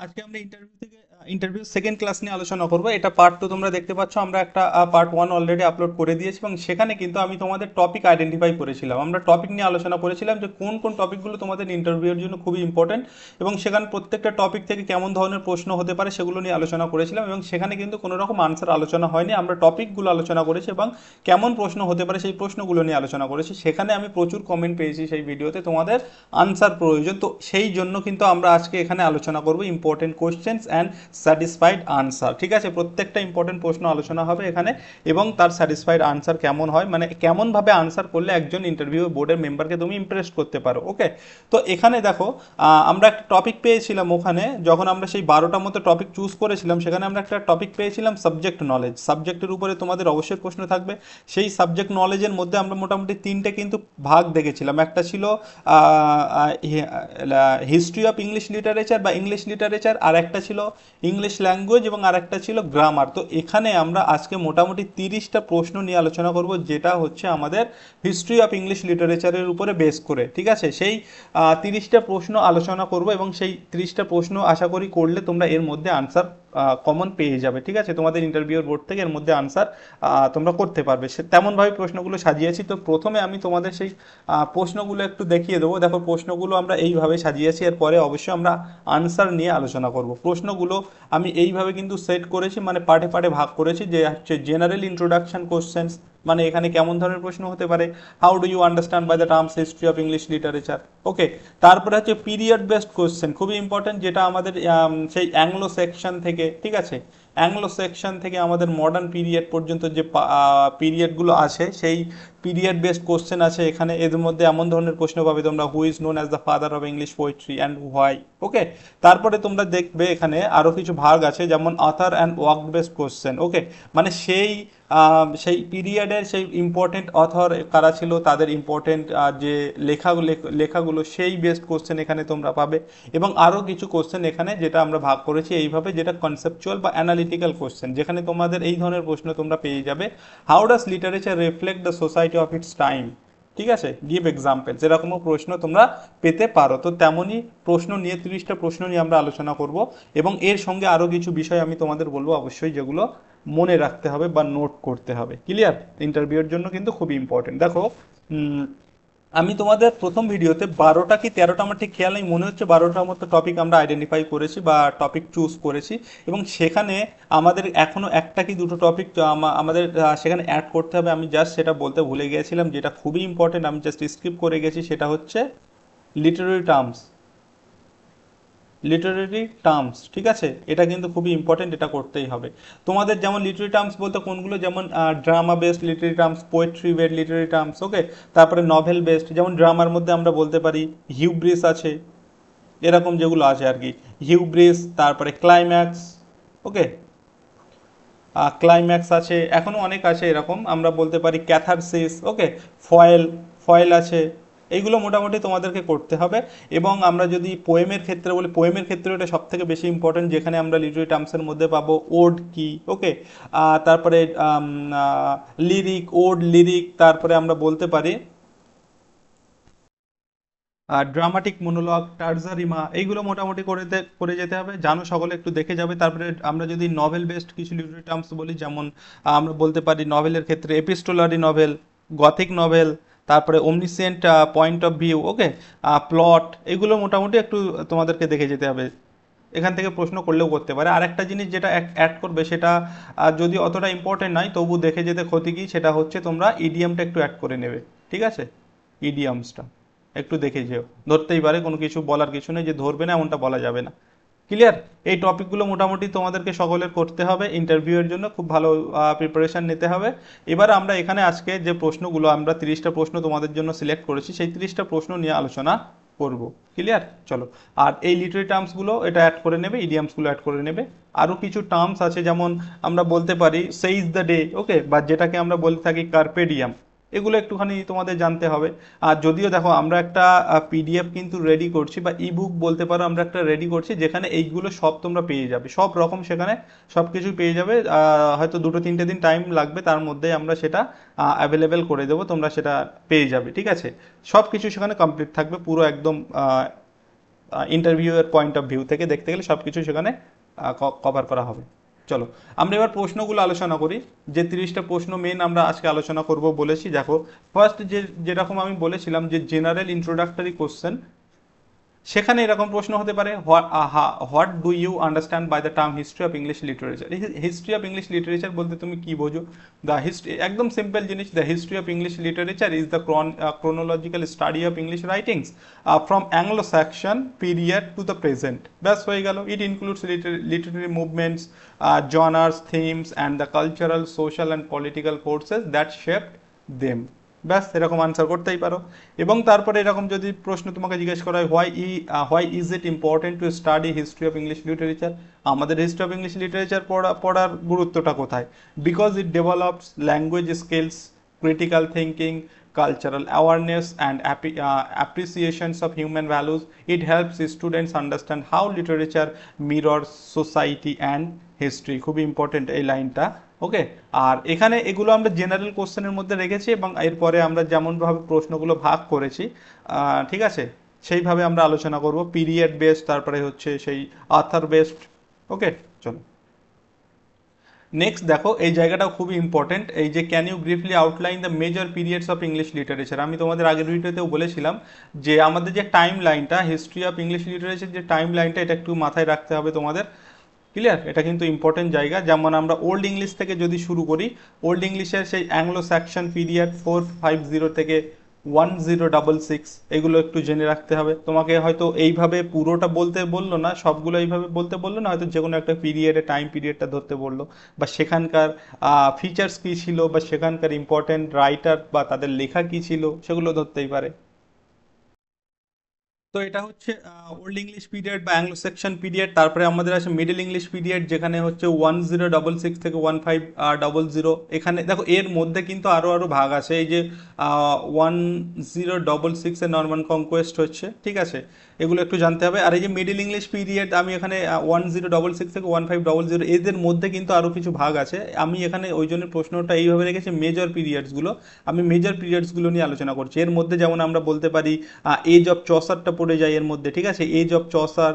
আজকে আমরা interview second class নিয়ে আলোচনা করব। এটা পার্ট টু তোমরা দেখতে পাচ্ছ, আমরা একটা পার্ট ওয়ান অলরেডি আপলোড করে দিয়েছি এবং সেখানে কিন্তু আমি তোমাদের টপিক আইডেন্টিফাই করেছিলাম। আমরা টপিক নিয়ে আলোচনা করেছিলাম যে কোন কোন টপিকগুলো তোমাদের ইন্টারভিউর জন্য খুবই ইম্পর্টেন্ট এবং সেখানে প্রত্যেকটা টপিক থেকে কেমন ধরনের প্রশ্ন হতে পারে সেগুলো নিয়ে আলোচনা করেছিলাম এবং সেখানে কিন্তু কোনো রকম আনসার আলোচনা হয়নি। আমরা টপিকগুলো আলোচনা করেছি এবং কেমন প্রশ্ন হতে পারে সেই প্রশ্নগুলো নিয়ে আলোচনা করেছি। সেখানে আমি প্রচুর কমেন্ট পেয়েছি সেই ভিডিওতে তোমাদের আনসার প্রয়োজন, তো সেই জন্য কিন্তু আমরা আজকে এখানে আলোচনা করব important questions and satisfied answer. ঠিক আছে, প্রত্যেকটা ইম্পর্টেন্ট প্রশ্ন আলোচনা হবে এখানে এবং তার স্যাটিসফাইড আনসার কেমন হয়, মানে কেমনভাবে আনসার করলে একজন ইন্টারভিউ বোর্ডের মেম্বারকে তুমি ইমপ্রেস করতে পারো। ওকে, তো এখানে দেখো আমরা একটা টপিক পেয়েছিলাম ওখানে, যখন আমরা সেই 12টার মতো টপিক চুজ করেছিলাম সেখানে আমরা একটা টপিক পেয়েছিলাম সাবজেক্ট নলেজ। সাবজেক্টের উপরে তোমাদের অবশ্যই প্রশ্ন থাকবে। সেই সাবজেক্ট নলেজের মধ্যে আমরা মোটামুটি তিনটে কিন্তু ভাগ দেখেছিলাম। একটা ছিল হিস্ট্রি অফ ইংলিশ লিটারেচার বা ইংলিশ লিটারেচার, আর একটা ছিল ইংলিশ ল্যাঙ্গুয়েজ এবং আর একটা ছিল গ্রামার। তো এখানে আমরা আজকে মোটামুটি 30টা প্রশ্ন নিয়ে আলোচনা করব, যেটা হচ্ছে আমাদের হিস্ট্রি অফ ইংলিশ লিটারেচারের উপরে বেস করে। ঠিক আছে, সেই 30টা প্রশ্ন আলোচনা করব এবং সেই 30টা প্রশ্ন আশা করি করলে তোমরা এর মধ্যে আনসার কমন পেয়ে যাবে। ঠিক আছে, তোমাদের ইন্টারভিউর বোর্ড থেকে এর মধ্যে আনসার তোমরা করতে পারবে। তেমনভাবে প্রশ্নগুলো সাজিয়েছি। তো প্রথমে আমি তোমাদের সেই প্রশ্নগুলো একটু দেখিয়ে দেবো। দেখো, প্রশ্নগুলো আমরা এইভাবে সাজিয়েছি, এরপরে অবশ্যই আমরা আনসার নিয়ে আলোচনা করব। প্রশ্নগুলো আমি এইভাবে কিন্তু সেট করেছি, মানে পার্টে পার্টে ভাগ করেছি, যে হচ্ছে জেনারেল ইন্ট্রোডাকশন কোশ্চেন্স, মানে এখানে কেমন ধরনের প্রশ্ন হতে পারে, how do you understand by the terms history of English literature. Okay, তারপরে হচ্ছে পিরিয়ড বেসড কোশ্চেন, খুবই ইম্পর্টেন্ট, যেটা আমাদের সেই অ্যাংলো সেকশন থেকে, ঠিক আছে, অ্যাংলো সেকশন থেকে আমাদের মডার্ন পিরিয়ড পর্যন্ত যে পিরিয়ডগুলো আছে সেই পিরিয়ড বেসড কোশ্চেন আছে এখানে। এর মধ্যে এমন ধরনের প্রশ্ন পাবে তোমরা, who is known as the father of English poetry and why. Okay, তারপরে তোমরা দেখবে এখানে আরও কিছু ভাগ আছে, যেমন author and work based question. Okay, মানে সেই পিরিয়ডের সেই ইম্পর্টেন্ট অথর কারা ছিল, তাদের ইম্পর্টেন্ট যে লেখাগুলো সেই বেসড কোশ্চেন এখানে তোমরা পাবে। এবং আরও কিছু কোশ্চেন এখানে যেটা আমরা ভাগ করেছি এইভাবে, যেটা কনসেপচুয়াল বা অ্যানালিটিক্যাল কোশ্চেন, যেখানে তোমাদের এই ধরনের প্রশ্ন তোমরা পেয়ে যাবে। How does literature reflect the society of its time, ঠিক আছে, গিভ এক্সাম্পল, যেরকমও প্রশ্ন তোমরা পেতে পারো। তো তেমনই প্রশ্ন নিয়ে 30টা প্রশ্ন নিয়ে আমরা আলোচনা করব এবং এর সঙ্গে আরও কিছু বিষয় আমি তোমাদের বলবো অবশ্যই, যেগুলো মনে রাখতে হবে বা নোট করতে হবে। ক্লিয়ার? ইন্টারভিউর জন্য কিন্তু খুবই ইম্পর্টেন্ট। দেখো, আমি তোমাদের প্রথম ভিডিওতে 12টা কি 13টা, আমার ঠিক খেয়াল নেই, মনে হচ্ছে 12টার মতো টপিক আমরা আইডেন্টিফাই করেছি বা টপিক চুজ করেছি এবং সেখানে আমাদের এখনও একটা কি দুটো টপিক আমাদের সেখানে অ্যাড করতে হবে। আমি জাস্ট সেটা বলতে ভুলে গিয়েছিলাম, যেটা খুবই ইম্পর্টেন্ট, আমি জাস্ট স্কিপ করে গেছি, সেটা হচ্ছে লিটারারি টার্মস। লিটারেরি টার্মস, ঠিক আছে, এটা কিন্তু খুবই ইম্পর্টেন্ট, এটা করতেই হবে তোমাদের। যেমন লিটারেরি টার্মস বলতে কোনগুলো, যেমন drama based literary terms, poetry based literary terms. Okay, তারপরে নভেল বেসড, যেমন ড্রামার মধ্যে আমরা বলতে পারি হিউব্রিস আছে, এরকম যেগুলো আছে আর কি, হিউব্রিস, তারপরে ক্লাইম্যাক্স। ওকে, ক্লাইম্যাক্স আছে, এখনও অনেক আছে এরকম, আমরা বলতে পারি ক্যাথারসিস। ওকে, ফয়েল, ফয়েল আছে। এইগুলো মোটামুটি তোমাদেরকে করতে হবে। এবং আমরা যদি পোয়েমের ক্ষেত্রে বলি, পোয়েমের ক্ষেত্রে এটা সব থেকে বেশি ইম্পর্টেন্ট, যেখানে আমরা লিটারি টার্মসের মধ্যে পাবো ওড কি। ওকে, তারপরে লিরিক, ওড, লিরিক, তারপরে আমরা বলতে পারি ড্রামাটিক মনোলগ, টার্জারিমা, এইগুলো মোটামুটি করে যেতে হবে, জানো সকলে, একটু দেখে যাবে। তারপরে আমরা যদি নভেল বেসড কিছু লিটারি টার্মস বলি, যেমন আমরা বলতে পারি নভেলের ক্ষেত্রে এপিস্টোলারি নভেল, গথিক নভেল, তারপরে omniscient point of view. Okay, plot, এগুলো মোটামুটি একটু তোমাদেরকে দেখে যেতে হবে। এখান থেকে প্রশ্ন করলেও করতে পারে। আর একটা জিনিস যেটা অ্যাড করবে, সেটা যদি অতটা ইম্পর্টেন্ট নয় তবু দেখে যেতে ক্ষতি কি, সেটা হচ্ছে তোমরা ইডিয়ামটা একটু অ্যাড করে নেবে। ঠিক আছে, ইডিয়ামসটা একটু দেখে যেও, ধরতেই পারে, কোনো কিছু বলার কিছু নেই যে ধরবে না এমনটা বলা যাবে না। ক্লিয়ার? এই টপিকগুলো মোটামুটি তোমাদেরকে সকলের করতে হবে, ইন্টারভিউয়ের জন্য খুব ভালো প্রিপারেশন নিতে হবে। এবার আমরা এখানে আজকে যে প্রশ্নগুলো, আমরা 30টা প্রশ্ন তোমাদের জন্য সিলেক্ট করেছি, সেই 30টা প্রশ্ন নিয়ে আলোচনা করব। ক্লিয়ার? চলো, আর এই লিটারি টার্মসগুলো এটা অ্যাড করে নেবে, ইডিয়ামসগুলো অ্যাড করে নেবে। আরও কিছু টার্মস আছে, যেমন আমরা বলতে পারি সেইজ দ্য ডে। ওকে, বা যেটাকে আমরা বলে থাকি কার্পেডিয়াম, এগুলো একটুখানি তোমাদের জানতে হবে। আর যদিও দেখো, আমরা একটা পিডিএফ কিন্তু রেডি করছি, বা ইবুক বলতে পারো, আমরা একটা রেডি করছি, যেখানে এইগুলো সব তোমরা পেয়ে যাবে, সব রকম সেখানে সব কিছু পেয়ে যাবে। হয়তো 2-3টে দিন টাইম লাগবে, তার মধ্যে আমরা সেটা অ্যাভেলেবেল করে দেবো, তোমরা সেটা পেয়ে যাবে। ঠিক আছে, সব কিছু সেখানে কমপ্লিট থাকবে, পুরো একদম ইন্টারভিউয়ের পয়েন্ট অফ ভিউ থেকে দেখতে গেলে সব কিছু সেখানে কভার করা হবে। চলো আমরা এবার প্রশ্নগুলো আলোচনা করি। যে 30টা প্রশ্ন মেন আমরা আজকে আলোচনা করব বলেছি। দেখো ফার্স্ট যেরকম আমি বলেছিলাম যে জেনারেল ইন্ট্রোডাক্টরি কোশ্চেন, সেখানে এরকম প্রশ্ন হতে পারে, what do you understand by the term history of English literature. History of English literature বলতে তুমি কি বোঝো? দ্য হিস্ট্রি, একদম সিম্পল জিনিস, the history of English literature is the chronological study of English writings from Anglo Saxon period to the present. ব্যাস হয়ে গেল। It includes literary movements, genres, themes and the cultural, social and political forces that shaped them. ব্যাস এরকম answer করতেই পারো। এবং তারপরে এরকম যদি প্রশ্ন তোমাকে জিজ্ঞেস করা হয়, why is it important to study history of English literature, আমাদের হিস্ট্রি অফ ইংলিশ লিটারেচার পড়ার গুরুত্বটা কোথায়? Because it develops language skills, critical thinking, cultural awareness and appreciations of human values. It helps students understand how literature mirrors society and history. খুবই important এই লাইনটা। ওকে, আর এখানে এগুলো আমরা জেনারেল কোশ্চেনের মধ্যে রেখেছি এবং এরপরে আমরা যেমনভাবে প্রশ্নগুলো ভাগ করেছি, ঠিক আছে, সেইভাবে আমরা আলোচনা করব। পিরিয়ড বেসড, তারপরে হচ্ছে সেই আথার বেসড। ওকে, চলো নেক্সট দেখো, এই জায়গাটাও খুবই ইম্পর্টেন্ট। এই যে can you briefly outline the major periods of English literature. আমি তোমাদের আগের ভিডিওতেও বলেছিলাম যে আমাদের যে টাইম লাইনটা, হিস্ট্রি অফ ইংলিশ লিটারেচার যে টাইম লাইনটা, এটা একটু মাথায় রাখতে হবে তোমাদের। ক্লিয়ার? এটা কিন্তু ইম্পর্টেন্ট জায়গা। যেমন আমরা ওল্ড ইংলিশ থেকে যদি শুরু করি, ওল্ড ইংলিশের সেই অ্যাংলো স্যাকশন পিরিয়ড 450 থেকে 1066, এগুলো একটু জেনে রাখতে হবে তোমাকে। হয়তো এইভাবে পুরোটা বলতে বললো না, সবগুলো এইভাবে বলতে বললো না, হয়তো যে কোনো একটা পিরিয়ডে টাইম পিরিয়ডটা ধরতে বললো, বা সেখানকার ফিচার্স কী ছিল, বা সেখানকার ইম্পর্টেন্ট রাইটার বা তাদের লেখা কী ছিল, সেগুলো ধরতেই পারে। তো এটা হচ্ছে ওল্ড ইংলিশ পিরিয়ড বা অ্যাংলো সেকশন পিরিয়ড। তারপরে আমাদের আছে মিডল ইংলিশ পিরিয়ড, যেখানে হচ্ছে 1066 থেকে 1500। এখানে দেখো এর মধ্যে কিন্তু আরও ভাগ আছে। এই যে 1066 এর নরমান কনকোয়েস্ট হচ্ছে, ঠিক আছে, এগুলো একটু জানতে হবে। আর এই যে মিডল ইংলিশ পিরিয়ড, আমি এখানে 1066 থেকে 1500, এদের মধ্যে কিন্তু আরও কিছু ভাগ আছে। আমি এখানে ওই জন্য প্রশ্নটা এইভাবে রেখেছি, মেজর পিরিয়ডসগুলো, আমি মেজর পিরিয়ডসগুলো নিয়ে আলোচনা করছি। এর মধ্যে যেমন আমরা বলতে পারি এজ অফ চসারটা পড়ে যায় এর মধ্যে, ঠিক আছে, এজ অফ চসার।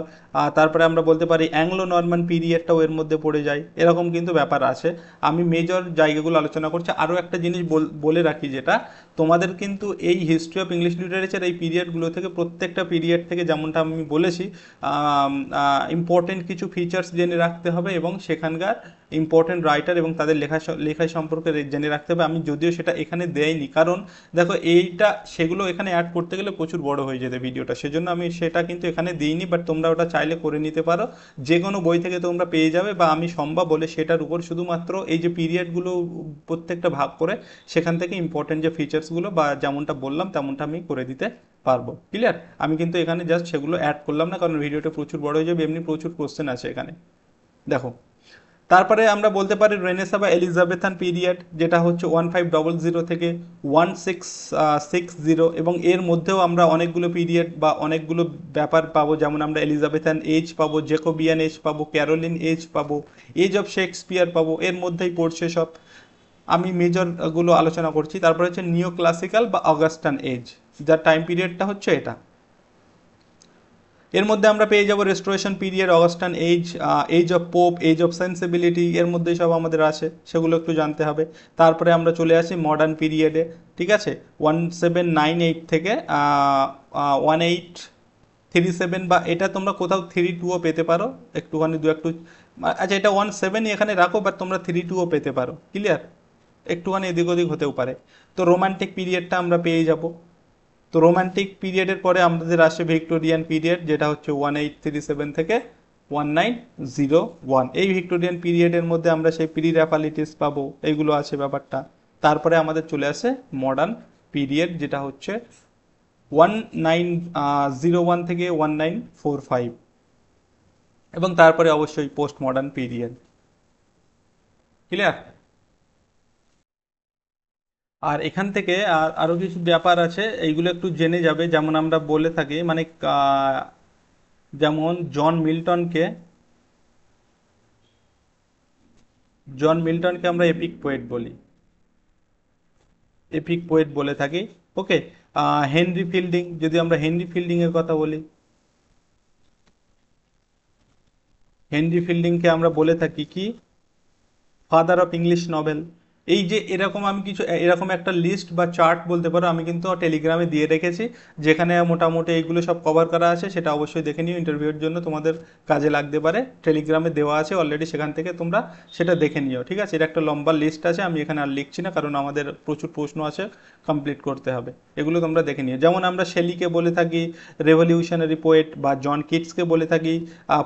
তারপরে আমরা বলতে পারি অ্যাংলো নরমান পিরিয়ডটাও এর মধ্যে পড়ে যায়, এরকম কিন্তু ব্যাপার আছে। আমি মেজর জায়গাগুলো আলোচনা করছি। আরও একটা জিনিস বলে রাখি, যেটা তোমাদের কিন্তু এই হিস্ট্রি অফ ইংলিশ লিটারেচার এই পিরিয়ডগুলো থেকে, প্রত্যেকটা পিরিয়ড থেকে যেমনটা আমি বলেছি, ইম্পর্টেন্ট কিছু ফিচার্স জেনে রাখতে হবে এবং সেখানকার ইম্পর্টেন্ট রাইটার এবং তাদের লেখা সম্পর্কে জেনে রাখতে হবে। আমি যদিও সেটা এখানে দেইনি, কারণ দেখো এইটা সেগুলো এখানে অ্যাড করতে গেলে প্রচুর বড় হয়ে যেতে ভিডিওটা, সেজন্য আমি সেটা কিন্তু এখানে দিইনি। বাট তোমরা ওটা চাইলে করে নিতে পারো, যে কোনো বই থেকে তোমরা পেয়ে যাবে, বা আমি সম্ভব বলে সেটার উপর শুধুমাত্র এই যে পিরিয়ডগুলো প্রত্যেকটা ভাগ করে সেখান থেকে ইম্পর্টেন্ট যে ফিচার্সগুলো বা যেমনটা বললাম তেমনটা আমি করে দিতে পারবো। ক্লিয়ার? আমি কিন্তু এখানে জাস্ট সেগুলো অ্যাড করলাম না, কারণ ভিডিওটা প্রচুর বড় হয়ে যাবে, এমনি প্রচুর কোশ্চেন আছে এখানে। দেখো তারপরে আমরা বলতে পারি রেনেসা বা এলিজাবেথান পিরিয়ড, যেটা হচ্ছে 1500 থেকে 1660, এবং এর মধ্যেও আমরা অনেকগুলো পিরিয়ড বা অনেকগুলো ব্যাপার পাবো। যেমন আমরা এলিজাবেথান এজ পাবো, জেকোবিয়ান এজ পাবো, ক্যারোলিন এজ পাবো, এজ অফ শেক্সপিয়ার পাবো, এর মধ্যেই পড়ছে সব। আমি মেজরগুলো আলোচনা করছি। তারপরে হচ্ছে নিও ক্লাসিক্যাল বা অগাস্টান এজ, যার টাইম পিরিয়ডটা হচ্ছে এটা। এর মধ্যে আমরা পেয়ে যাব restoration period, Augustan age, age of Pope, age of sensibility, এর মধ্যেই সব আমাদের আছে, সেগুলো একটু জানতে হবে। তারপরে আমরা চলে আসি মডার্ন পিরিয়ডে, ঠিক আছে, 1798 থেকে 1837, বা এটা তোমরা কোথাও 32ও পেতে পারো, একটুখানি একটু, আচ্ছা এটা 17ই এখানে রাখো, বাট তোমরা 32ও পেতে পারো। ক্লিয়ার? একটুখানি এদিক ওদিক হতেও পারে। তো রোমান্টিক পিরিয়ডটা আমরা পেয়ে যাব। তো রোমান্টিক পিরিয়ডের পরে আমাদের আসে ভিক্টোরিয়ান পিরিয়ড, যেটা হচ্ছে 1837 থেকে 1901। এই ভিক্টোরিয়ান পিরিয়ডের মধ্যে আমরা সেই প্রি র্যাফালিটিস পাবো, এইগুলো আছে ব্যাপারটা। তারপরে আমাদের চলে আসে মডার্ন পিরিয়ড, যেটা হচ্ছে 1901 থেকে 1945, এবং তারপরে অবশ্যই পোস্ট মডার্ন পিরিয়ড। ক্লিয়ার? আর এখান থেকে আরো কিছু ব্যাপার আছে, এইগুলো একটু জেনে যাবে। যেমন আমরা বলে থাকি, মানে যেমন জন মিল্টনকে আমরা এপিক পোয়েট বলি, এপিক পোয়েট বলে থাকি। ওকে, হেনরি ফিল্ডিং, যদি আমরা হেনরি ফিল্ডিং এর কথা বলি, হেনরি ফিল্ডিংকে আমরা বলে থাকি কি ফাদার অফ ইংলিশ নভেল। এই যে এরকম আমি কিছু এরকম একটা লিস্ট বা চার্ট বলতে পারো আমি কিন্তু টেলিগ্রামে দিয়ে রেখেছি, যেখানে মোটামুটি এইগুলো সব কভার করা আছে, সেটা অবশ্যই দেখে নিও, ইন্টারভিউর জন্য তোমাদের কাজে লাগতে পারে। টেলিগ্রামে দেওয়া আছে অলরেডি, সেখান থেকে তোমরা সেটা দেখে নিও, ঠিক আছে? এটা একটা লম্বা লিস্ট আছে, আমি এখানে আর লিখছি না, কারণ আমাদের প্রচুর প্রশ্ন আছে, কমপ্লিট করতে হবে। এগুলো তোমরা দেখে নিও। যেমন আমরা শেলিকে বলে থাকি রেভলিউশনারি পোয়েট, বা জন কিটসকে বলে থাকি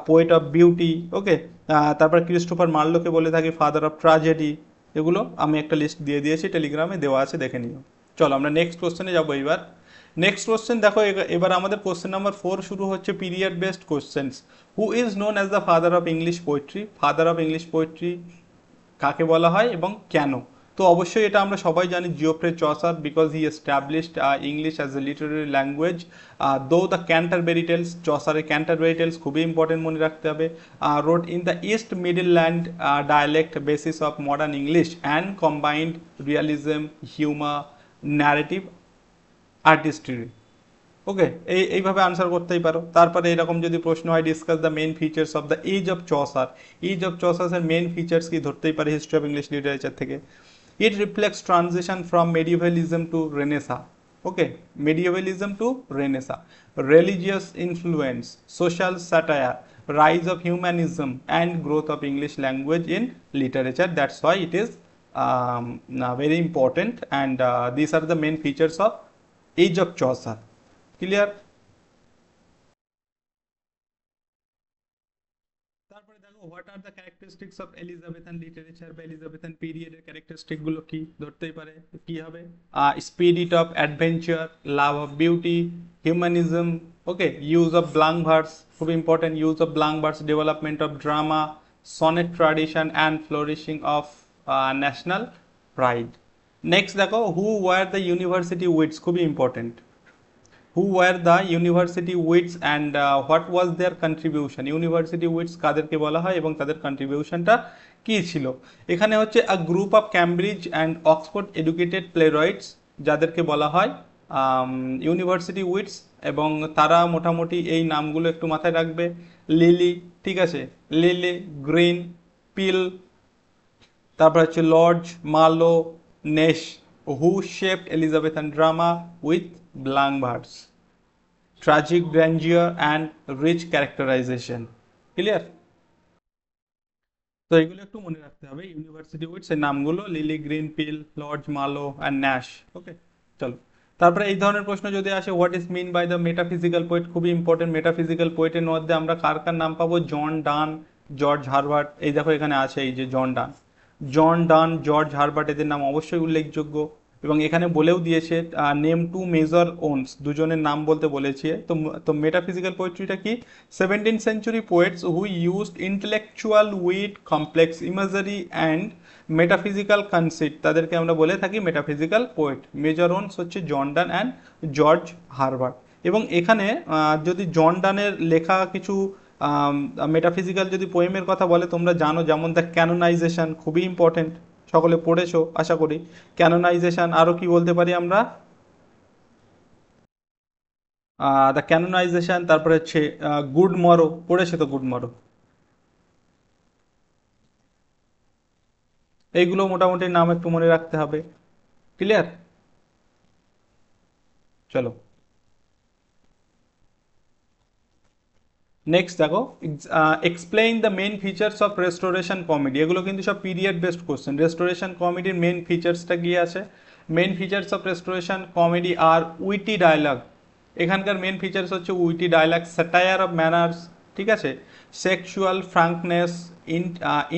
পোয়েট অফ বিউটি, ওকে। তারপর ক্রিস্টোফার মার্লোকে বলে থাকি ফাদার অফ ট্রাজেডি। এগুলো আমি একটা লিস্ট দিয়ে দিয়েছি, টেলিগ্রামে দেওয়া আছে, দেখে নিও। চলো আমরা নেক্সট কোশ্চেনে যাবো এবার। নেক্সট কোশ্চেন দেখো, এবার আমাদের কোশ্চেন নাম্বার 4 শুরু হচ্ছে period based questions. Who is known as the father of English poetry? Father of English poetry কাকে বলা হয় এবং কেন? তো অবশ্যই এটা আমরা সবাই জানি, Geoffrey Chaucer, because he established English as a literary language. Though the Canterbury Tales, চসারের ক্যান্টারবেরি টেলস খুবই ইম্পর্টেন্ট, মনে রাখতে হবে। Rooted in the East Midland dialect basis of modern English and combined realism, humour, narrative, artistry. Okay, এইভাবে answer করতেই পারো। তারপরে এরকম যদি প্রশ্ন হয়, discuss the main features of the age of Chaucer. Age of চসার্সের মেইন ফিচার্স কি, ধরতেই পারে হিস্ট্রি অফ ইংলিশ লিটারেচার থেকে। It reflects transition from medievalism to Renaissance. Okay, medievalism to Renaissance, religious influence, social satire, rise of humanism and growth of English language in literature. That's why it is very important, and these are the main features of age of Chaucer. Clear? তারপরে দেখো, what are the characteristics of Elizabethan literature বা Elizabethan পিরিয়ডের characteristic গুলো কি, ধরতেই পারে কি হবে। Spirit of adventure, love of beauty, humanism, okay, use of blank verse, খুব important, use of blank verse, development of drama, sonnet tradition and flourishing of national pride. Next দেখো, who were the university wits, খুবই important. who were the university wits and what was their contribution? University wits কাদেরকে বলা হয় এবং তাদের কন্ট্রিবিউশনটা কি ছিল? এখানে হচ্ছে a group of Cambridge and Oxford educated playwrights, যাদেরকে বলা হয় ইউনিভার্সিটি উইটস, এবং তারা মোটামুটি এই নামগুলো একটু মাথায় রাখবে। লিলি, ঠিক আছে, লিলি, গ্রিন, পিল, তারপর হচ্ছে Lodge, Marlowe, Nashe, who shaped Elizabethan drama with blank verse, tragic grandeur and rich characterisation. Clear? তো এগুলো একটু মনে রাখতে হবে, ইউনিভার্সিটি উইটস এর নামগুলো, Lyly, Greene, Peele, Lodge, Marlowe and Nashe. Okay, চলো। তারপরে এই ধরনের প্রশ্ন যদি আসে, what is mean by the metaphysical poet, খুবই ইম্পর্টেন্ট। মেটাফিজিক্যাল পোয়েটের মধ্যে আমরা কার কার নাম পাবো? John Donne, George Herbert. এই দেখো এখানে আছে, এই যে জন ডান, জন ডান, জর্জ হারবার্ট, এদের নাম অবশ্যই উল্লেখযোগ্য। এবং এখানে বলেও দিয়েছে নেম টু মেজর ওনস, দুজনের নাম বলতে বলেছে। তো তো মেটাফিজিক্যাল পোয়েট্রিটা কি? 17th century poets who used intellectual wit, complex imagery and metaphysical conceit, তাদেরকে আমরা বলে থাকি মেটাফিজিক্যাল পোয়েট। মেজর ওনস হচ্ছে John Donne and George Herbert. এবং এখানে যদি জন ডানের লেখা কিছু মেটাফিজিক্যাল যদি পোয়েমের কথা বলে, তোমরা জানো, যেমন দ্য ক্যানোনাইজেশন, খুবই ইম্পর্টেন্ট, সকলে পড়েছো আশা করি। ক্যানোনাইজেশন, আরও কি বলতে পারি আমরা, দ্য ক্যানোনাইজেশন, তারপরে হচ্ছে গুড মরো, পড়েছে তো গুড মরো। এইগুলো মোটামুটি নাম একটু মনে রাখতে হবে। ক্লিয়ার? চলো নেক্সট দেখো, explain the main features of restoration comedy. এগুলো কিন্তু সব পিরিয়ড বেসড কোশ্চেন। রেস্টোরেশন কমেডির মেন ফিচার্সটা কি আছে? Main features of restoration comedy are witty dialogue. এখানকার মেন ফিচার্স হচ্ছে witty dialogue, satire of manners, ঠিক আছে, sexual frankness,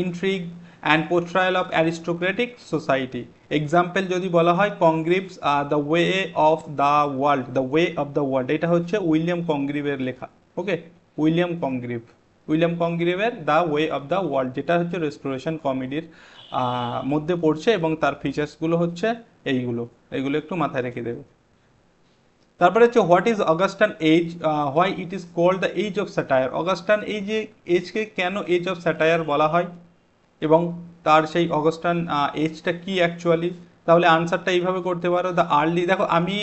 intrigue and portrayal of aristocratic society. Example যদি বলা হয়, Congreve's the way of the world, the way of the world, এটা হচ্ছে William কংগ্রিভের লেখা। ওকে, উইলিয়াম কংগ্রিভ, উইলিয়াম কংগ্রিভের the way of the world, যেটা হচ্ছে রেস্টোরেশন কমেডির মধ্যে পড়ছে, এবং তার ফিচার্সগুলো হচ্ছে এইগুলো, এইগুলো একটু মাথায় রেখে দেবে। তারপরে হচ্ছে what is Augustan age, why it is called the age of satire. Augustan এই যে এজকে কেন এজ অফ স্যাটায়ার বলা হয়, এবং তার সেই অগাস্টান এজটা কি অ্যাকচুয়ালি, তাহলে আনসারটা এইভাবে করতে পারো, দ্য আর্লি, দেখো আমি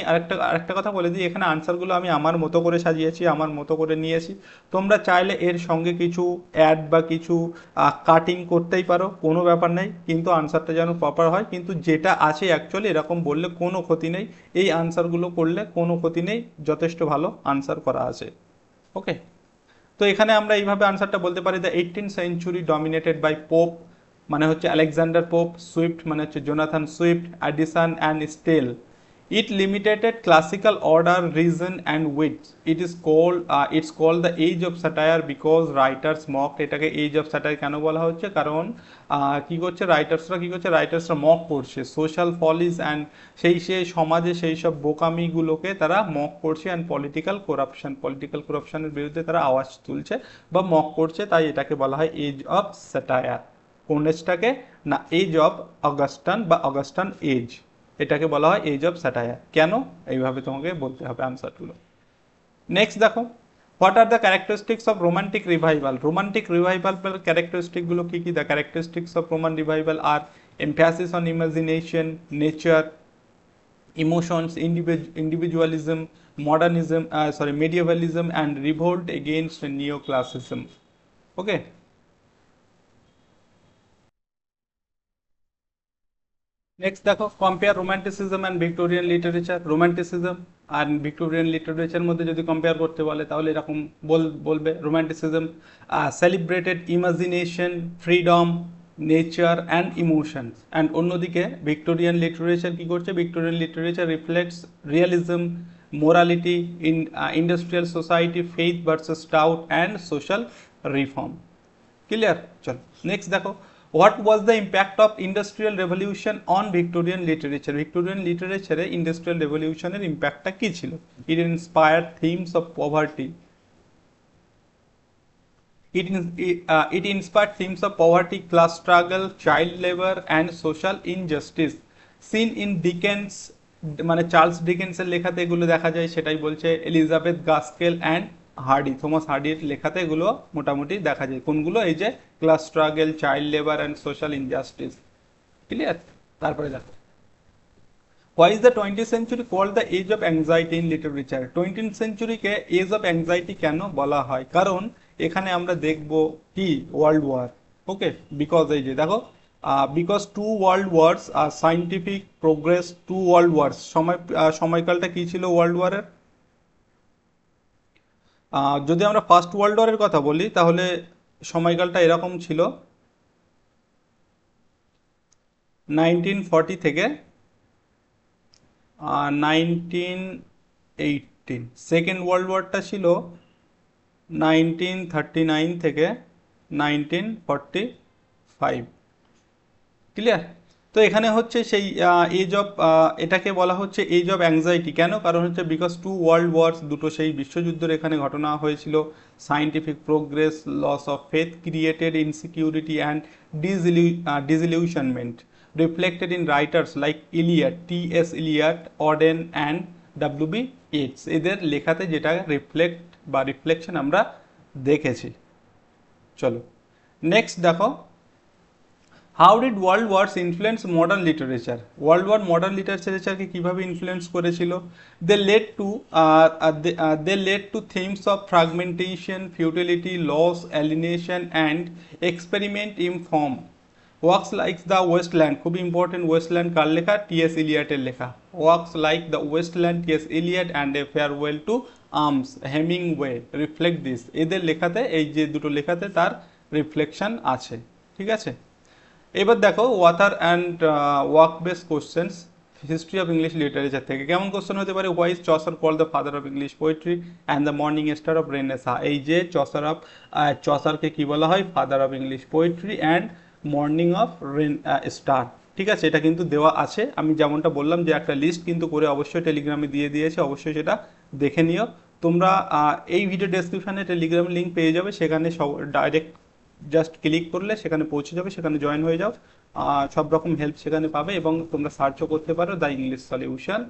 আরেকটা কথা বলে দিই, এখানে আনসারগুলো আমি আমার মতো করে সাজিয়েছি, আমার মতো করে নিয়েছি। তোমরা চাইলে এর সঙ্গে কিছু অ্যাড বা কিছু কাটিং করতেই পারো, কোনো ব্যাপার নেই, কিন্তু আনসারটা যেন প্রপার হয়। কিন্তু যেটা আছে অ্যাকচুয়ালি এরকম বললে কোনো ক্ষতি নেই, এই আনসারগুলো করলে কোনো ক্ষতি নেই, যথেষ্ট ভালো আনসার করা আছে। ওকে, তো এখানে আমরা এইভাবে আনসারটা বলতে পারি, the 18th century dominated by Pope, মানে হচ্ছে আলেকজান্ডার পোপ, সুইফট মানে হচ্ছে Jonathan Swift, Addison and Steele. It limited classical order, reason and wit. It's called the age of satire because writers mock. এটাকে এজ অফ স্যাটায়ার কেন বলা হচ্ছে, কারণ কি করছে রাইটার্সরা মক করছে সোশ্যাল ফলিজ অ্যান্ড সেই সমাজে সেই সব বোকামিগুলোকে তারা মক করছে, অ্যান্ড পলিটিক্যাল করাপশনের বিরুদ্ধে তারা আওয়াজ তুলছে বা মক করছে, তাই এটাকে বলা হয় এজ অফ স্যাটায়ার। কোন এজটাকে না, এজ অফ অগাস্টান বা অগাস্টান এজ, এটাকে বলা হয় এজ অফ স্যাটায়ার। কেন, এইভাবে তোমাকে বলতে হবে আনসারগুলো। নেক্সট দেখো, what are the characteristics of romantic revival. Romantic revival characteristic গুলো কি কি? The characteristics of Roman revival are emphasis on imagination, nature, emotions, individualism, medievalism, and revolt against neoclassicism. Okay. Next দেখো, compare romanticism and Victorian literature. Romanticism আর Victorian literature মধ্যে যদি compare করতে বলে তাহলে এরকম বলবে, romanticism celebrated imagination, freedom, nature and emotions, and অন্যদিকে ভিক্টোরিয়ান লিটারেচার কি করছে, Victorian literature reflects realism, morality, industrial society, faith versus doubt and social reform. Clear? চলো নেক্সট দেখো, what was the impact of industrial revolution on Victorian literature. Victorian লিটারেচারে industrial রেভলিউশনের ইম্প্যাক্টটা কি ছিল? ইট inspired themes of poverty, it inspired themes of poverty, class struggle, child labor and social injustice seen in Dickens, মানে Charles ডিকেন্সের লেখাতে এগুলো দেখা যায়, সেটাই বলছে। Elizabeth Gaskell and Hardy, Thomas হার্ডির লেখাতে এগুলো মোটামুটি দেখা যায়। কোনগুলো? এই যে class struggle, child labour and social injustice. Clear? তারপরে দেখো, why is the 20th century called the age of anxiety in literature. 20th সেঞ্চুরিকে এজ অফ অ্যাংজাইটি কেন বলা হয়? কারণ এখানে আমরা দেখব কি, ওয়ার্ল্ড ওয়ার। ওকে, বিকজ এই যে দেখো, বিকজ টু ওয়ার্ল্ড ওয়ার্স আর scientific progress, two world wars সময়কালটা কি ছিল ওয়ার্ল্ড ওয়ারের? যদি আমরা ফার্স্ট ওয়ার্ল্ড ওয়ারের কথা বলি তাহলে সময়কালটা এরকম ছিল, 1940 থেকে 1918। সেকেন্ড ওয়ার্ল্ড ওয়ারটা ছিল 1939 থেকে 1945। ক্লিয়ার? তো এখানে হচ্ছে সেই এজ অফ, এটাকে বলা হচ্ছে এজ অফ অ্যাংজাইটি। কেন? কারণ হচ্ছে বিকজ টু ওয়ার্ল্ড ওয়ার্স, দুটো সেই বিশ্বযুদ্ধের এখানে ঘটনা হয়েছিল। Scientific progress, loss of faith created insecurity and disillusionment reflected in writers like Eliot, T.S. Eliot, Auden and W.B. Yeats। এদের লেখাতে যেটা রিফ্লেকশন আমরা দেখেছি। চলো নেক্সট দেখো, how did world wars influence modern literature. World war modern লিটারেচারকে কীভাবে influence করেছিল? They led to themes of fragmentation, futility, loss, alienation and experiment in form. Works like the Waste Land, খুবই ইম্পর্টেন্ট, ওয়েস্টল্যান্ড কার লেখা? T S. ইলিয়টের লেখা। Works like the Waste Land, T S. Eliot and a farewell to arms, Hemingway reflect this. এদের লেখাতে, এই যে দুটো লেখাতে তার রিফ্লেকশন আছে। ঠিক আছে, এবার দেখো author and work base questions history of English literature থেকে। কেমন কোশ্চেন হতে পারে? Why is Chaucer called the father of English poetry and the morning star of Renaissance. এই যে চসারকে কি বলা হয়? Father of English poetry and morning of star. ঠিক আছে, এটা কিন্তু দেওয়া আছে, আমি যেমনটা বললাম যে একটা লিস্ট কিন্তু করে অবশ্যই টেলিগ্রামে দিয়ে দিয়েছে, অবশ্যই সেটা দেখে নিও তোমরা। এই ভিডিও ডেসক্রিপশানে টেলিগ্রাম লিঙ্ক পেয়ে যাবে, সেখানে সব ডাইরেক্ট জাস্ট ক্লিক করলে সেখানে পৌঁছে যাবে, সেখানে জয়েন হয়ে যাও, সব রকম হেল্প সেখানে পাবে, এবং তোমরা সার্চও করতে পারো দ্য ইংলিশ সলিউশন,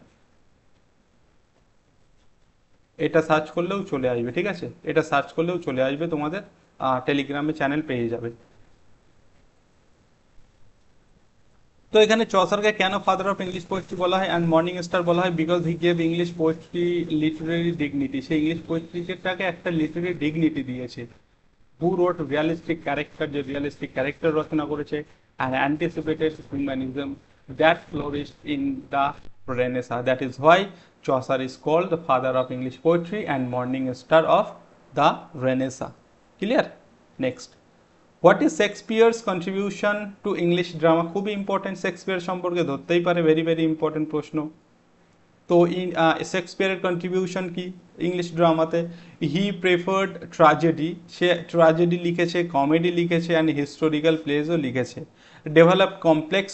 এটা সার্চ করলেও চলে আসবে। ঠিক আছে, এটা সার্চ করলেও চলে আসবে, তোমাদের টেলিগ্রামে চ্যানেল পেয়ে যাবে। তো এখানে চসারকে কেন ফাদার অফ ইংলিশ পোয়েট্রি বলা হয় অ্যান্ড মর্নিং স্টার বলা হয়, because he gave English poetry literary dignity. সে ইংলিশ পোয়েট্রিটাকে একটা লিটারেরি ডিগনিটি দিয়েছে। হু রোট রিয়ালিস্টিক ক্যারেক্টার, যে রিয়ালিস্টিক ক্যারেক্টার রচনা করেছে, and anticipated humanism that flourished in the Renaissance. That is why Chaucer is called the father of English poetry and morning star of the Renaissance. Clear? Next, what is Shakespeare's contribution to English drama? খুবই important, Shakespeare সম্পর্কে ধরতেই পারে, very very important প্রশ্ন। তো শেক্সপিয়ারের contribution কি English ড্রামাতে? He preferred tragedy, সে ট্র্যাজেডি লিখেছে, কমেডি লিখেছে, অ্যান্ড হিস্টোরিক্যাল প্লেজও লিখেছে। Develop complex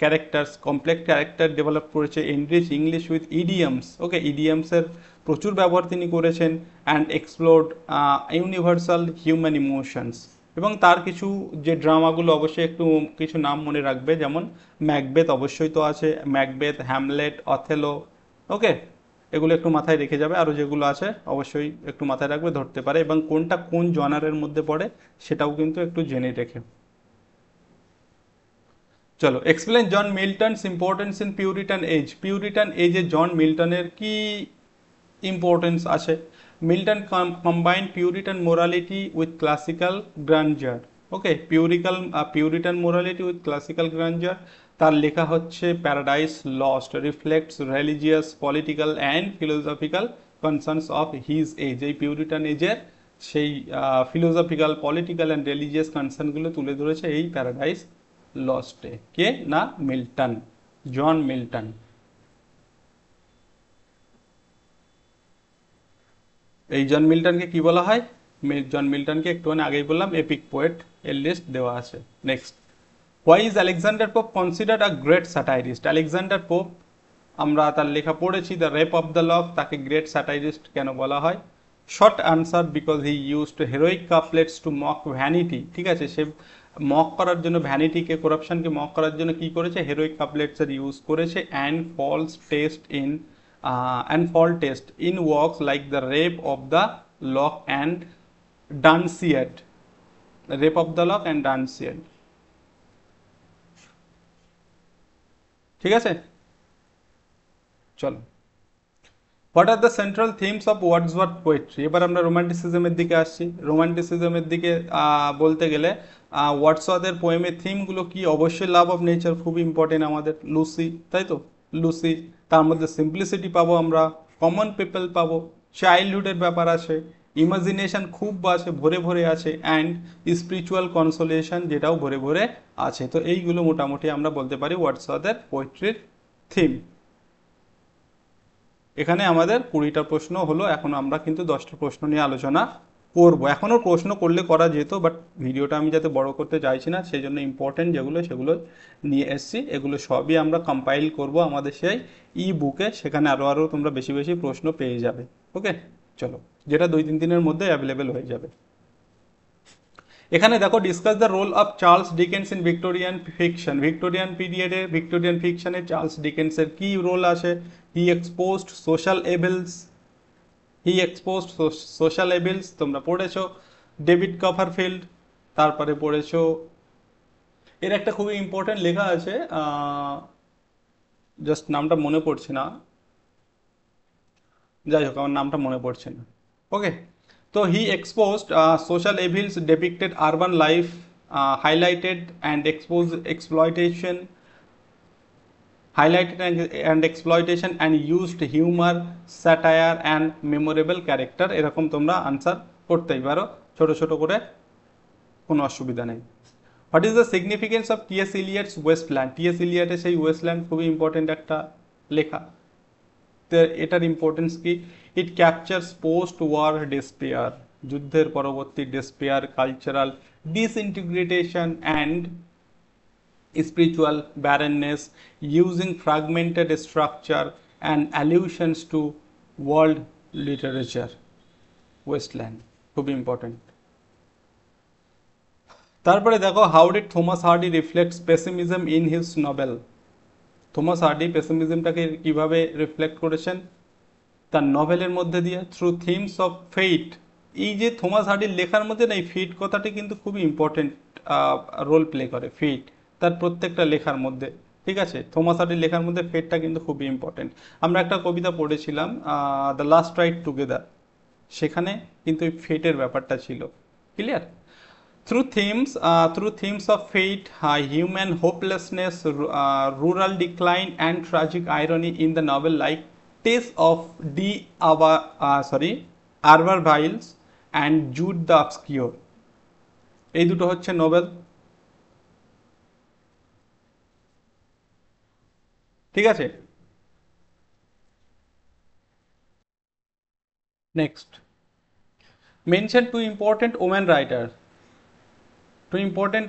characters, complex character develop করেছে। Enrich English with idioms, okay, ইডিয়ামসের প্রচুর ব্যবহার তিনি করেছেন। And explored universal human emotions. এবং তার কিছু যে ড্রামাগুলো অবশ্যই একটু কিছু নাম মনে রাখবে, যেমন ম্যাকবেথ অবশ্যই তো আছে, ম্যাকবেথ, হ্যামলেট, অথেলো, ওকে, এগুলো একটু মাথায় রেখে যাবে। আরও যেগুলো আছে অবশ্যই একটু মাথায় রাখবে, ধরতে পারে, এবং কোনটা কোন জনারের মধ্যে পড়ে সেটাও কিন্তু একটু জেনে রেখে। চলো, explain John Milton's importance in Puritan age. Puritan এজে জন মিল্টনের কি ইম্পর্টেন্স আছে? Milton combined Puritan morality with classical grandeur, okay, Puritan morality with classical grandeur. তার লেখা হচ্ছে Paradise Lost reflects religious, political and philosophical concerns of his age. এই Puritan এজের সেই ফিলোসফিক্যাল, পলিটিক্যাল অ্যান্ড রিলিজিয়াস কনসার্নগুলো তুলে ধরেছে এই প্যারাডাইস লস্টে। কে না? Milton, John Milton. এই জন মিল্টনকে কি বলা হয়? জন মিল্টনকে একটুখানি আগেই বললাম এপিক পোয়েট, এর লিস্ট দেওয়া আছে। Next, why is Alexander Pope considered a great satirist? Alexander Pope, আমরা তার লেখা পড়েছি the Rape of the Lock, তাকে গ্রেট স্যাটাইরিস্ট কেন বলা হয়? Short answer, because he used heroic couplets to mock vanity. ঠিক আছে, সে মক করার জন্য, ভ্যানিটিকে, করাপশনকে মক করার জন্য কি করেছে? হেরোইক কাপলেটসের ইউজ করেছে। And false taste in works like the Rape of the Lock and Dunciad. Rape of the Lock and Dunciad, ঠিক আছে? চলো, what are the central themes of Wordsworth poetry? এবার আমরা রোমান্টিসিজমের দিকে আসছি। রোমান্টিসিজমের দিকে বলতে গেলে ওয়ার্ডসওয়ার্থের পোয়েমের থিমগুলো কি? অবশ্যই লাভ অফ নেচার, খুব ইম্পর্টেন্ট আমাদের। লুসি, তাই তো, লুসি। তার মধ্যে সিম্পলিসিটি পাবো আমরা, কমন পিপল পাবো, চাইল্ডহুডের ব্যাপার আছে, ইমাজিনেশন খুব আছে, ভরে ভরে আছে, অ্যান্ড স্পিরিচুয়াল কনসোলেশন, যেটাও ভরে ভরে আছে। তো এইগুলো মোটামুটি আমরা বলতে পারি ওয়ার্ডসওয়ার্থের পোয়েট্রির থিম। এখানে আমাদের 20টা প্রশ্ন হলো, এখন আমরা কিন্তু 10টা প্রশ্ন নিয়ে আলোচনা করব। এখনও প্রশ্ন করলে করা যেত, বাট ভিডিওটা আমি যাতে বড় করতে চাইছি না, সেই জন্য ইম্পর্টেন্ট যেগুলো সেগুলো নিয়ে এসছি। এগুলো সবই আমরা কম্পাইল করব আমাদের সেই ই বুকে, সেখানে আরও তোমরা বেশি বেশি প্রশ্ন পেয়ে যাবে। ওকে, চলো, যেটা 2-3 দিনের মধ্যে অ্যাভেলেবেল হয়ে যাবে। এখানে দেখো, discuss the role of Charles Dickens in Victorian fiction. Victorian পিরিয়ডে, ভিক্টোরিয়ান ফিকশনে চার্লস ডিকেন্সের কি রোল আছে? হি এক্সপোজড সোশ্যাল এভিলস, তোমরা পড়েছো। ডেভিড কপারফিল্ড, তারপরে পড়েছো, এর একটা খুবই ইম্পর্টেন্ট লেখা আছে, জাস্ট নামটা মনে পড়ছে না, যাই হোক আমার নামটা মনে পড়ছে না। ওকে, তো he exposed social evils, depicted urban life, highlighted and exposed exploitation, and exploitation, and used humor, satire and memorable character। এরকম তোমরা আনসার করতেই পারো ছোট ছোট করে, কোনো অসুবিধা নেই। What is the significance of T S. Eliot's Waste Land? T S. ইলিয়টের সেই ওয়েস্টল্যান্ড খুবই ইম্পর্টেন্ট একটা লেখা। তো এটার ইম্পর্টেন্স কি? It captures post war despair, যুদ্ধের পরবর্তী despair, cultural disintegration and spiritual barrenness, using fragmented structure and allusions to world literature। Waste Land খুব ইম্পর্টেন্ট। তারপরে দেখো, how did Thomas Hardy reflects pessimism in his novel? Thomas Hardy পেসিমিজমটাকে কিভাবে reflect করেছেন তার নভেলের মধ্যে দিয়ে? Through themes of fate. এই যে থমাস হার্ডির লেখার মধ্যে না, এই ফেট কথাটি কিন্তু খুবই ইম্পর্টেন্ট রোল প্লে করে। ফেট, তার প্রত্যেকটা লেখার মধ্যে। ঠিক আছে, থমাস হার্ডির লেখার মধ্যে ফেটটা কিন্তু খুবই ইম্পর্টেন্ট। আমরা একটা কবিতা পড়েছিলাম, দ্য লাস্ট রাইড টুগেদার, সেখানে কিন্তু এই ফেটের ব্যাপারটা ছিল। Clear? Through themes of fate, human hopelessness, rural decline, and tragic irony in the novel like Tales of Arborville's and Jude the Obscure, এই দুটো হচ্ছে নোবেল। ঠিক আছে, next, mention two important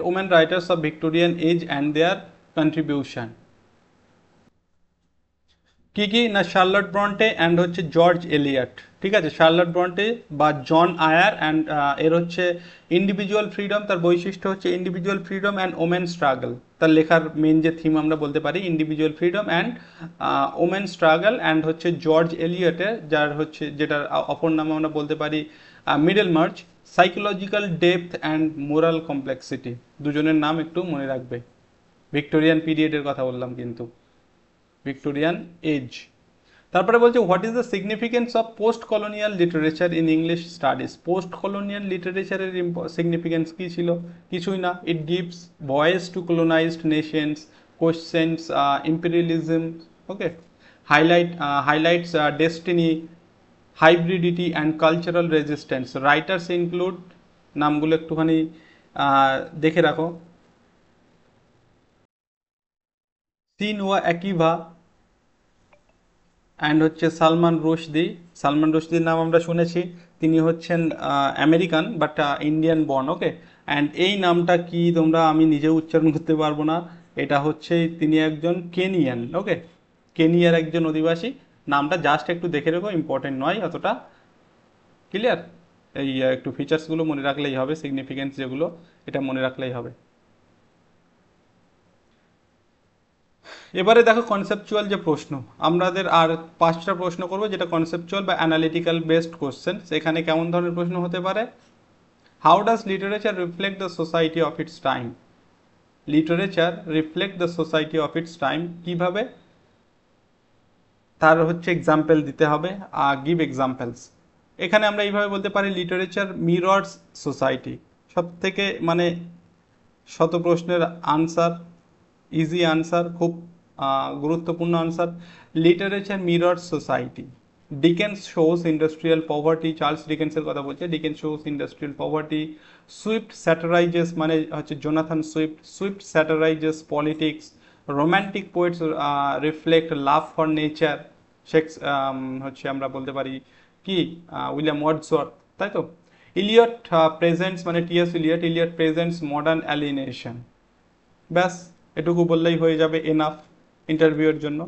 women writers of Victorian age and their contribution. কি কি না, Charlotte Bronte and হচ্ছে George Eliot. ঠিক আছে, শার্লট ব্রন্টে বা জন আয়ার অ্যান্ড এর হচ্ছে ইন্ডিভিজুয়াল ফ্রিডম, তার বৈশিষ্ট্য হচ্ছে individual freedom and women struggle. তার লেখার মেন যে থিম আমরা বলতে পারি individual freedom and women struggle. And হচ্ছে জর্জ এলিয়টের, যার হচ্ছে যেটার অপর নাম আমরা বলতে পারি middle March, psychological depth and moral complexity. দুজনের নাম একটু মনে রাখবে। ভিক্টোরিয়ান পিরিয়ডের কথা বললাম কিন্তু, ভিক্টোরিয়ান এজ। তারপরে বলছে what is the significance of post colonial literature in English studies. Post colonial লিটারেচারের সিগনিফিকেন্স কী ছিল? কিছুই না। It gives voice to colonised nations, questions imperialism, okay, highlights destiny, hybridity and cultural resistance. Writers include, নামগুলো একটুখানি দেখে রাখো, চিনুয়া অ্যাকিভা and হচ্ছে সালমান রুশদি। সালমান রুশদির নাম আমরা শুনেছি, তিনি হচ্ছেন American but Indian born, okay. And এই নামটা কি তোমরা, আমি নিজেও উচ্চারণ করতে পারবো না। এটা হচ্ছে তিনি একজন কেনিয়ান, ওকে, কেনিয়ার একজন অধিবাসী। নামটা জাস্ট একটু দেখে রেখো, ইম্পর্টেন্ট নয় অতটা। ক্লিয়ার? এই একটু ফিচার্সগুলো মনে রাখলেই হবে, সিগনিফিকেন্স যেগুলো, এটা মনে রাখলেই হবে। এবারে দেখো কনসেপচুয়াল যে প্রশ্ন, আমাদের আর 5টা প্রশ্ন করবো যেটা কনসেপচুয়াল বা অ্যানালিটিক্যাল বেসড কোশ্চেন। এখানে কেমন ধরনের প্রশ্ন হতে পারে? How does literature reflect the society of its time. Literature reflect the society of its time, কিভাবে? তার হচ্ছে এক্সাম্পল দিতে হবে, গিভ এক্সাম্পলস। এখানে আমরা এইভাবে বলতে পারি লিটারেচার মিরর্স সোসাইটি। সব থেকে মানে শত প্রশ্নের আনসার, ইজি আনসার, খুব গুরুত্বপূর্ণ answer. Literature mirrors society. Dickens shows industrial poverty, Charles ডিকেন্সের কথা বলছে। Dickens shows industrial poverty. Swift satirizes, মানে হচ্ছে Jonathan Swift, Swift satirizes politics. Romantic poets reflect love for nature. শেক্স হচ্ছে আমরা বলতে পারি কি উইলিয়াম ওয়ার্ডসওয়ার্থ, তাই তো। ইলিয়ট প্রেজেন্টস, মানে TS Eliot, Eliot presents modern alienation. ব্যাস, এটুকু বললেই হয়ে যাবে এনাফ ইন্টারভিউয়ের জন্য।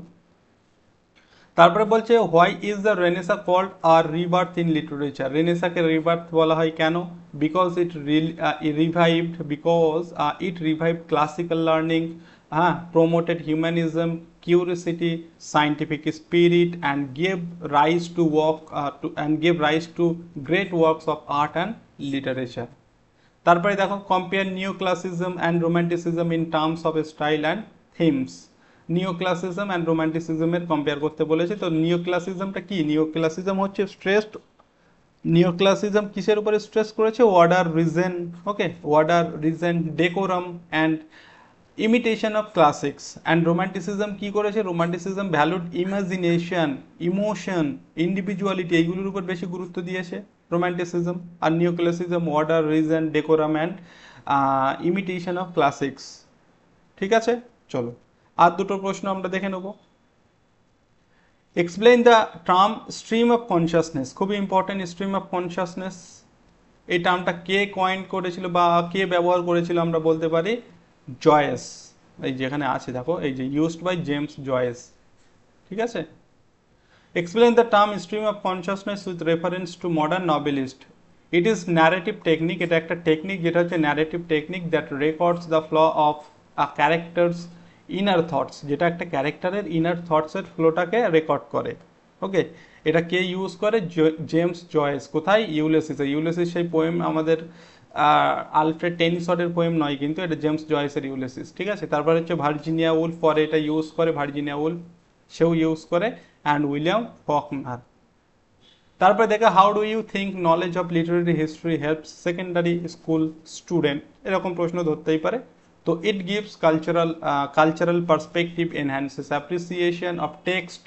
তারপরে বলছে why is the Renaissance called আর রিবার্থ ইন লিটারেচার। রেনেসাকে রিবার্থ বলা হয় কেন? Because it revived classical learning, হ্যাঁ, promoted humanism, curiosity, scientific spirit and gave rise to great works of art and literature. তারপরে দেখো compare neoclassicism and romanticism in terms of style and themes. Neoclassicism and রোম্যান্টিসিজমের compare করতে বলেছে। তো নিও ক্লাসিজমটা কি? নিও ক্লাসিজম হচ্ছে নিও ক্লাসিজম কিসের উপরে স্ট্রেস করেছে? Order, reason, okay, order, reason, decorum and imitation of classics. And romanticism কি করেছে? Romanticism valued imagination, emotion, individuality, এইগুলোর উপর বেশি গুরুত্ব দিয়েছে রোম্যান্টিসিজম। আর neoclassicism order, reason, decorum and imitation of classics. ঠিক আছে, চলো আর দুটো প্রশ্ন আমরা দেখে নেব। Explain the term stream of consciousness. খুবই ইম্পর্টেন্ট, স্ট্রিম অফ কনসিয়াসনেস এই টার্মটা কে কয়েন করেছিল বা কে ব্যবহার করেছিল? আমরা বলতে পারি জয়েস। এই যেখানে আছে দেখো, এই যে ইউজড বাই জেমস জয়েস। ঠিক আছে। Explain the term stream of consciousness with reference to modern novelist. It is narrative technique, এটা একটা টেকনিক যেটা হচ্ছে narrative technique that records the flow of a character's inner thoughts, যেটা একটা ক্যারেক্টারের inner থটসের ফ্লোটাকে record করে। ওকে, এটা কে ইউজ করে? James Joyce. কোথায়? ইউলিসিসে। ইউলিসিস সেই পোয়েম আমাদের আলফ্রেড টেনিসনের পোয়েম নয় কিন্তু, এটা জেমস জয়েসের ইউলিসিস, ঠিক আছে। তারপর হচ্ছে ভার্জিনিয়া উলফ, পরে এটা ইউজ করে ভার্জিনিয়া উলফ, সেও ইউজ করে, অ্যান্ড উইলিয়াম ফকনার। তারপরে দেখো how do you think knowledge of literary history helps secondary school student, এরকম প্রশ্ন ধরতেই পারে। তো it gives cultural perspective, enhances appreciation of text,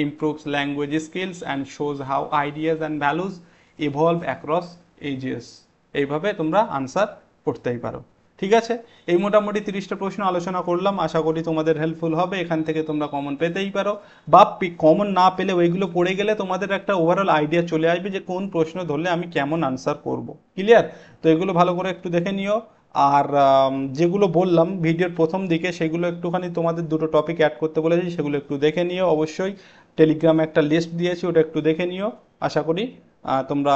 improves language skills and shows how ideas and values evolve across ages। এইভাবে তোমরা answer করতেই পারো, ঠিক আছে। এই মোটামুটি 30টা প্রশ্ন আলোচনা করলাম, আশা করি তোমাদের হেল্পফুল হবে, এখান থেকে তোমরা কমন পেতেই পারো, বা কমন না পেলে ওইগুলো পড়ে গেলে তোমাদের একটা ওভারঅল আইডিয়া চলে আসবে যে কোন প্রশ্ন ধরলে আমি কেমন আনসার করব, ক্লিয়ার। তো এগুলো ভালো করে একটু দেখে নিও। আর যেগুলো বললাম ভিডিওর প্রথম দিকে সেগুলো একটুখানি তোমাদের দুটো টপিক অ্যাড করতে বলেছি, সেগুলো একটু দেখে নিও অবশ্যই। টেলিগ্রামে একটা লিস্ট দিয়েছি, ওটা একটু দেখে নিও। আশা করি তোমরা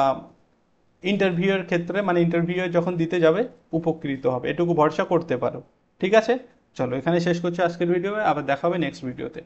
ইন্টারভিউয়ের ক্ষেত্রে, মানে ইন্টারভিউ যখন দিতে যাবে উপকৃত হবে, এটুকু ভরসা করতে পারো, ঠিক আছে। চলো এখানে শেষ করছি আজকের ভিডিও, আবার দেখা হবে নেক্সট ভিডিওতে।